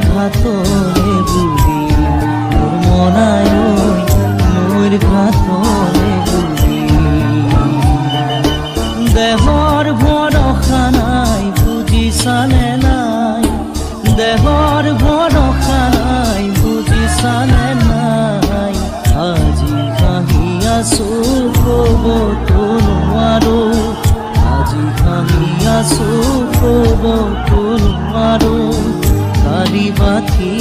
ঘাতলে বুলি তোর মনায় মোর ঘাতলে বুলি দেহর ভরসা নাই বুঝিছানে নাই দেহর ভরসা নাই বুঝিছানে নাই আজি হাঁহি আছো কব তো নোৱাৰো আজি হাঁহি আছো কব তো নোৱাৰো কালি বাথি